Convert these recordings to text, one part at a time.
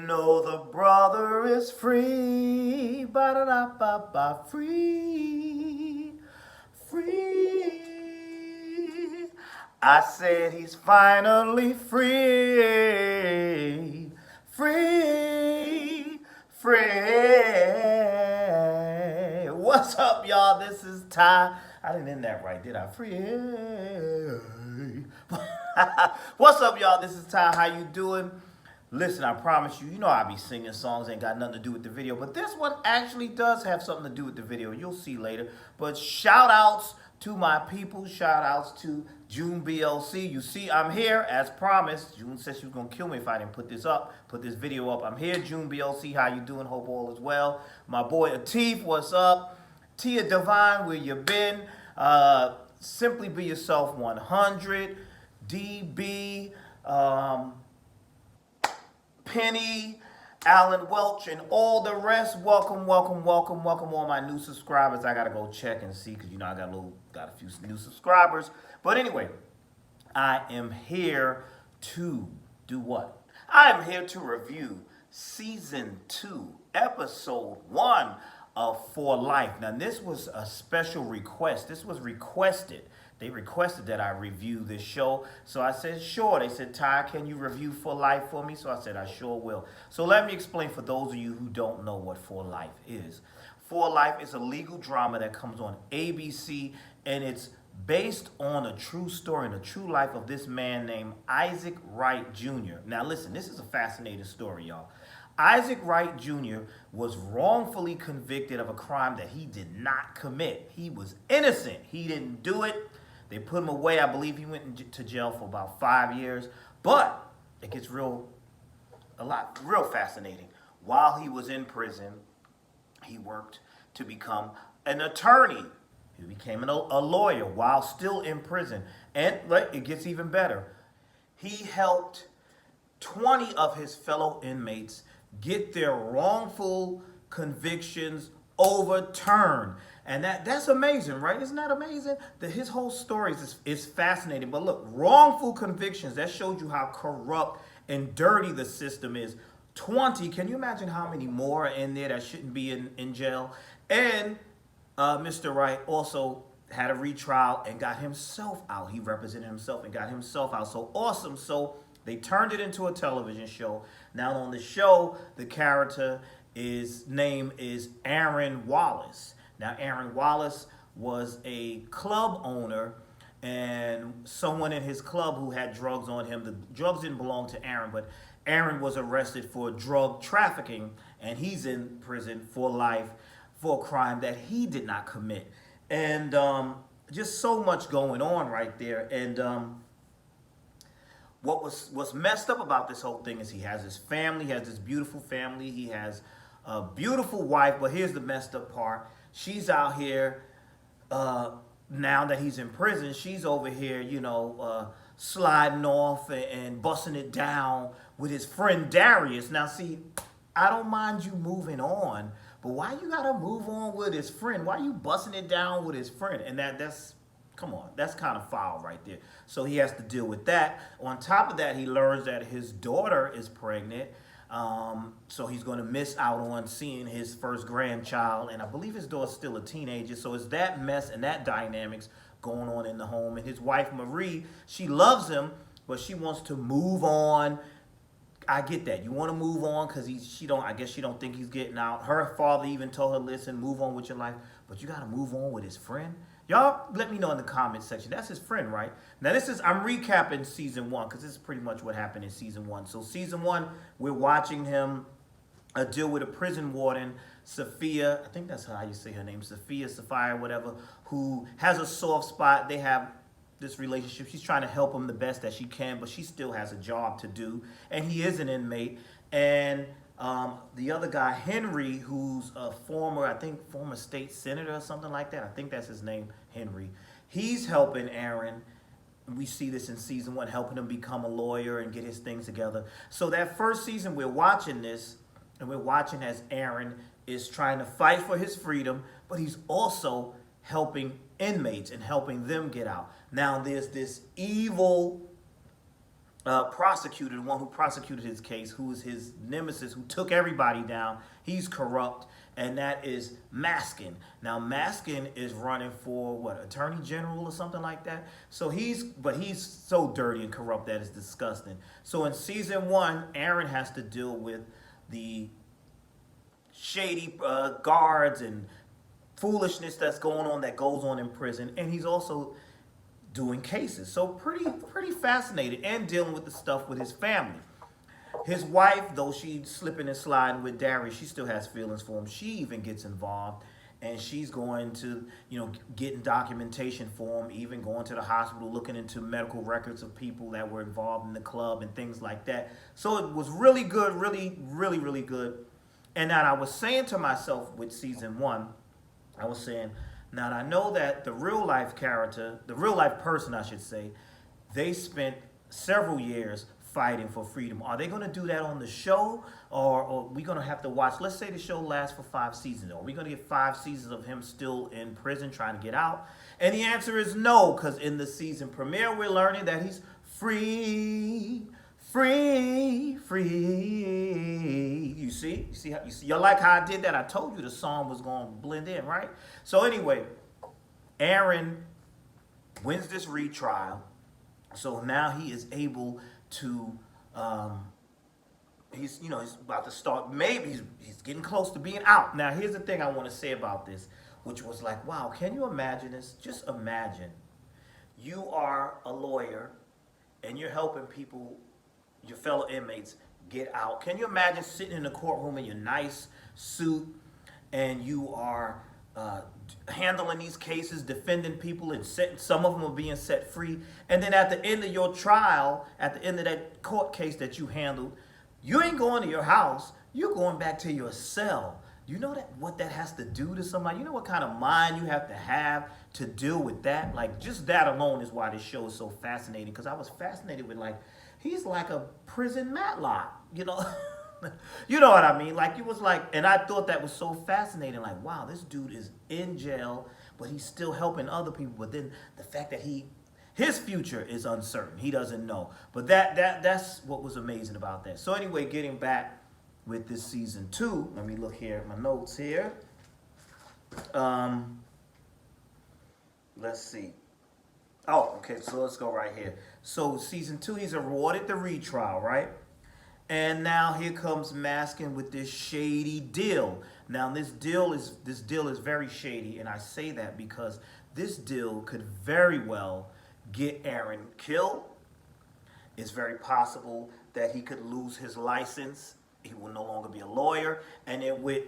know the brother is free, ba-da-da-ba-ba, free, free. I said he's finally free, free, free. What's up, y'all? This is Ty. I didn't end that right, did I? Free. What's up, y'all? This is Ty. How you doing? Listen, I promise you, you know I be singing songs ain't got nothing to do with the video, but this one actually does have something to do with the video. You'll see later. But shout outs to my people. Shout outs to June BLC. You see, I'm here as promised. June said she was gonna kill me if I didn't put this video up. I'm here, June BLC. How you doing? Hope all is well. My boy Atif, what's up? Tia Divine, where you been? Simply Be Yourself 100. DB. Penny, Alan Welch, and all the rest. Welcome, welcome, welcome, welcome all my new subscribers. I gotta go check and see because you know I got a few new subscribers. But anyway, I am here to do what? I am here to review season 2, episode 1 of For Life. Now this was a special request. This was requested. They requested that I review this show. So I said, sure. They said, Ty, can you review For Life for me? So I said, I sure will. So let me explain for those of you who don't know what For Life is. For Life is a legal drama that comes on ABC, and it's based on a true story and a true life of this man named Isaac Wright Jr. Now listen, this is a fascinating story, y'all. Isaac Wright Jr. was wrongfully convicted of a crime that he did not commit. He was innocent. He didn't do it. They put him away. I believe he went to jail for about 5 years. But it gets real fascinating. While he was in prison, he worked to become an attorney. He became a lawyer while still in prison. And it gets even better. He helped 20 of his fellow inmates get their wrongful convictions overturned. And that's amazing, right? Isn't that amazing? His whole story is fascinating. But look, wrongful convictions, that shows you how corrupt and dirty the system is. 20, can you imagine how many more are in there that shouldn't be in jail? And Mr. Wright also had a retrial and got himself out. He represented himself and got himself out. So awesome. So they turned it into a television show. Now on the show, the character name is Aaron Wallace. Now, Aaron Wallace was a club owner and someone in his club who had drugs on him. The drugs didn't belong to Aaron, but Aaron was arrested for drug trafficking, and he's in prison for life for a crime that he did not commit. And just so much going on right there. And what's messed up about this whole thing is he has his family, he has this beautiful family, he has a beautiful wife, but here's the messed up part. She's out here, now that he's in prison, she's over here, sliding off and busting it down with his friend Darius. Now, see, I don't mind you moving on, but why you gotta move on with his friend? Why you busting it down with his friend? And come on, that's kind of foul right there. So he has to deal with that. On top of that, he learns that his daughter is pregnant. So he's going to miss out on seeing his first grandchild. And I believe his daughter's still a teenager. So it's that mess and that dynamics going on in the home. And his wife, Marie, she loves him, but she wants to move on. I get that. You want to move on because I guess she don't think he's getting out. Her father even told her, listen, move on with your life. But you got to move on with his friend. Y'all let me know in the comment section. That's his friend, right? Now I'm recapping season 1 because this is pretty much what happened in season 1. So season 1, we're watching him deal with a prison warden, Sophia. I think that's how you say her name, Sophia, whatever, who has a soft spot. They have this relationship. She's trying to help him the best that she can, but she still has a job to do. And he is an inmate. And the other guy, Henry, who's a former state senator or something like that. I think that's his name, Henry. He's helping Aaron. We see this in season 1, helping him become a lawyer and get his things together. So that first season, we're watching this, and we're watching as Aaron is trying to fight for his freedom, but he's also helping inmates and helping them get out. Now, there's this evil prosecutor, the one who prosecuted his case, who was his nemesis, who took everybody down. He's corrupt, and that is Maskin. Now Maskin is running for what, attorney general or something like that. So he's so dirty and corrupt that it's disgusting. So in season one, Aaron has to deal with the shady guards and foolishness that's going on, that goes on in prison, and he's also doing cases. So pretty fascinated, and dealing with the stuff with his family. His wife, though she's slipping and sliding with Darius, she still has feelings for him. She even gets involved, and she's going to, getting documentation for him, even going to the hospital, looking into medical records of people that were involved in the club and things like that. So it was really good, really good. And then I was saying to myself with season one, I was saying, now I know that the real life character, the real life person, I should say, they spent several years fighting for freedom. Are they going to do that on the show, or are we going to have to watch? Let's say the show lasts for 5 seasons. Are we going to get 5 seasons of him still in prison trying to get out? And the answer is no, because in the season premiere, we're learning that he's free. You see how you like how I did that? I told you the song was going to blend in, right? So anyway, Aaron wins this retrial. So now he is able to he's about to start, maybe he's getting close to being out. Now here's the thing I want to say about this, which was like, wow, can you imagine this? Just imagine you are a lawyer and you're helping people, your fellow inmates, get out. Can you imagine sitting in the courtroom in your nice suit, and you are handling these cases, defending people, and some of them are being set free. And then at the end of your trial, at the end of that court case that you handled, you ain't going to your house. You're going back to your cell. You know what that has to do to somebody? You know what kind of mind you have to deal with that? Like, just that alone is why this show is so fascinating, because I was fascinated with, like, he's like a prison Matlock, you know? You know what I mean? Like, it was like, and I thought that was so fascinating. Like, wow, this dude is in jail, but he's still helping other people. But then the fact that his future is uncertain. He doesn't know. But that's what was amazing about that. So anyway, getting back with this season 2, let me look here at my notes here. Let's see. Oh, okay, so let's go right here. So season 2, he's awarded the retrial, right? And now here comes Maskin with this shady deal. Now this deal is very shady, and I say that because this deal could very well get Aaron killed. It's very possible that he could lose his license. He will no longer be a lawyer, and then with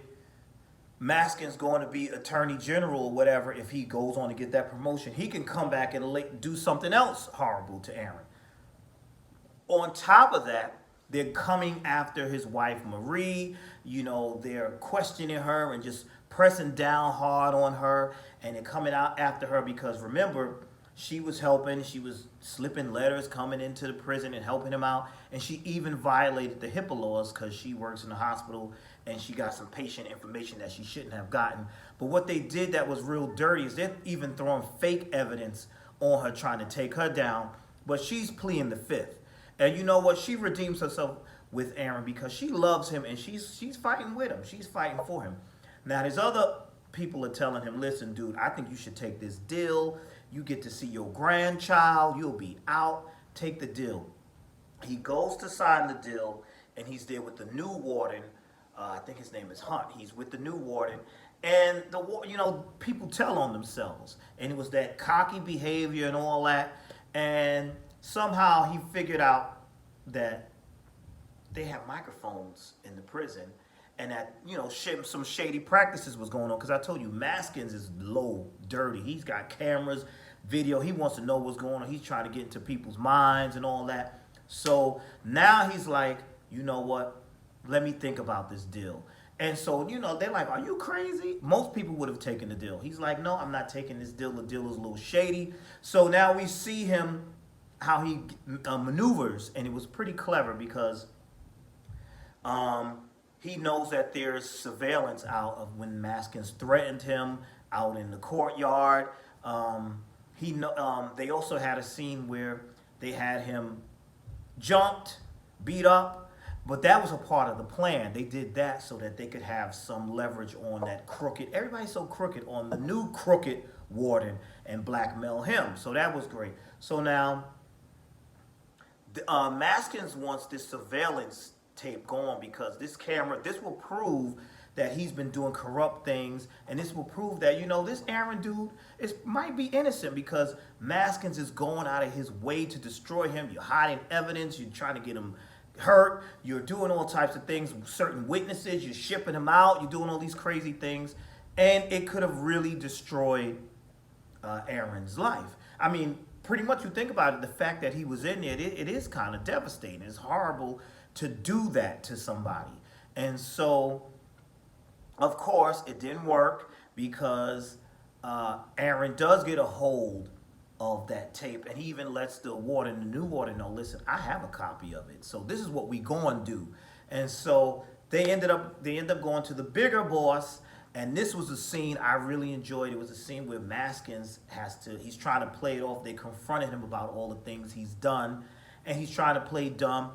Maskin's going to be attorney general or whatever, if he goes on to get that promotion, he can come back and do something else horrible to Aaron. On top of that, they're coming after his wife, Marie. They're questioning her and just pressing down hard on her. And they're coming out after her because, remember, she was helping. She was slipping letters coming into the prison and helping him out. And she even violated the HIPAA laws because she works in the hospital and she got some patient information that she shouldn't have gotten. But what they did that was real dirty is they're even throwing fake evidence on her, trying to take her down. But she's pleading the fifth. And you know what? She redeems herself with Aaron because she loves him and she's fighting with him. She's fighting for him. Now, there's other people are telling him, listen, dude, I think you should take this deal. You get to see your grandchild. You'll be out. Take the deal. He goes to sign the deal, and he's there with the new warden. I think his name is Hunt. He's with the new warden. And, people tell on themselves. And it was that cocky behavior and all that. And somehow he figured out that they have microphones in the prison, and that some shady practices was going on. Because I told you, Maskins is low, dirty. He's got cameras, video. He wants to know what's going on. He's trying to get into people's minds and all that. So now he's like, you know what? Let me think about this deal. And so, they're like, are you crazy? Most people would have taken the deal. He's like, no, I'm not taking this deal. The deal is a little shady. So now we see him, how he maneuvers, and it was pretty clever because he knows that there's surveillance out of when Maskins threatened him out in the courtyard. They also had a scene where they had him jumped, beat up, but that was a part of the plan. They did that so that they could have some leverage on that crooked. Everybody's so crooked on the new crooked warden and blackmail him. So that was great. So now, Maskins wants this surveillance tape going because this camera, this will prove that he's been doing corrupt things, and this will prove that, you know, this Aaron dude might be innocent because Maskins is going out of his way to destroy him. You're hiding evidence, you're trying to get him hurt, you're doing all types of things, certain witnesses, you're shipping him out, you're doing all these crazy things, and it could have really destroyed Aaron's life. I mean, pretty much you think about it, the fact that he was in there, it is kind of devastating. It's horrible to do that to somebody. And so, of course, it didn't work because Aaron does get a hold of that tape, and he even lets the warden, the new warden, know, listen, I have a copy of it, so this is what we going to do. And so they end up going to the bigger boss, and this was a scene I really enjoyed. It was a scene where Maskins he's trying to play it off. They confronted him about all the things he's done, and he's trying to play dumb.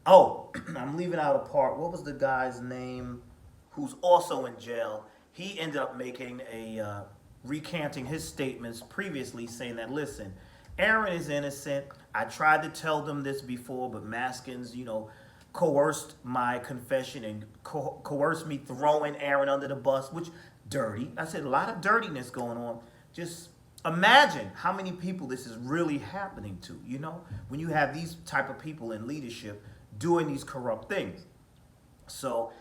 Oh, I'm leaving out a part. What was the guy's name who's also in jail? He ended up making recanting his statements previously, saying that, listen, Aaron is innocent. I tried to tell them this before, but Maskins, you know, coerced my confession and coerced me throwing Aaron under the bus, which dirty. I said a lot of dirtiness going on. Just imagine how many people this is really happening to, you know, when you have these type of people in leadership doing these corrupt things. So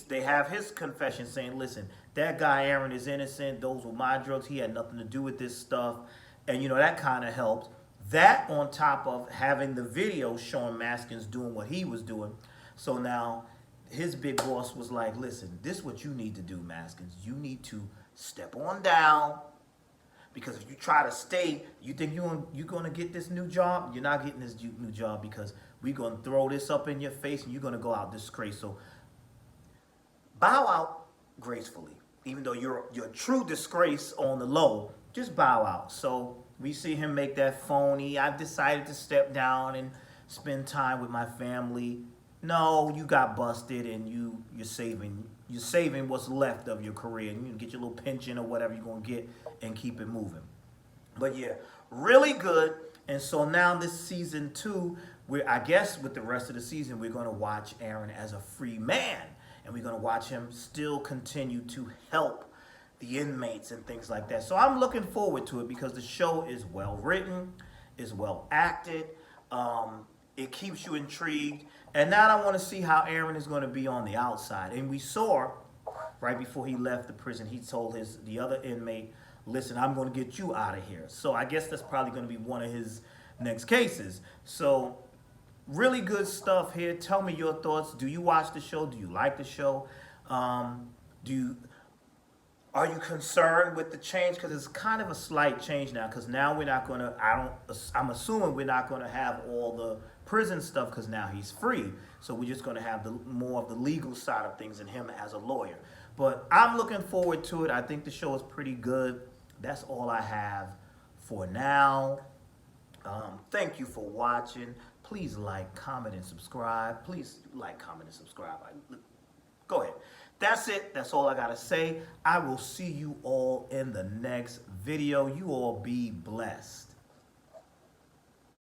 they have his confession saying, listen, that guy Aaron is innocent. Those were my drugs. He had nothing to do with this stuff. And, you know, that kind of helped. That on top of having the video showing Maskins doing what he was doing. So now his big boss was like, listen, this is what you need to do, Maskins. You need to step on down, because if you try to stay, you think you're going to get this new job? You're not getting this new job, because we're going to throw this up in your face and you're going to go out disgraced. So bow out gracefully. Even though you're a true disgrace on the low, just bow out. So we see him make that phony, I've decided to step down and spend time with my family. No, you got busted, and you're saving what's left of your career, and you can get your little pension or whatever you're gonna get and keep it moving. But yeah, really good. And so now this season 2, I guess with the rest of the season, we're gonna watch Aaron as a free man, and we're gonna watch him still continue to help the inmates and things like that. So I'm looking forward to it because the show is well written, is well acted. It keeps you intrigued. And now I want to see how Aaron is going to be on the outside. And we saw right before he left the prison, he told the other inmate, listen, I'm going to get you out of here. So I guess that's probably going to be one of his next cases. So really good stuff here. Tell me your thoughts. Do you watch the show? Do you like the show? Are you concerned with the change? Because it's kind of a slight change now. Because now we're not going to, I'm assuming we're not going to have all the prison stuff because now he's free. So we're just going to have more of the legal side of things and him as a lawyer. But I'm looking forward to it. I think the show is pretty good. That's all I have for now. Thank you for watching. Please like, comment, and subscribe. Please like, comment, and subscribe. Go ahead. That's it. That's all I got to say. I will see you all in the next video. You all be blessed.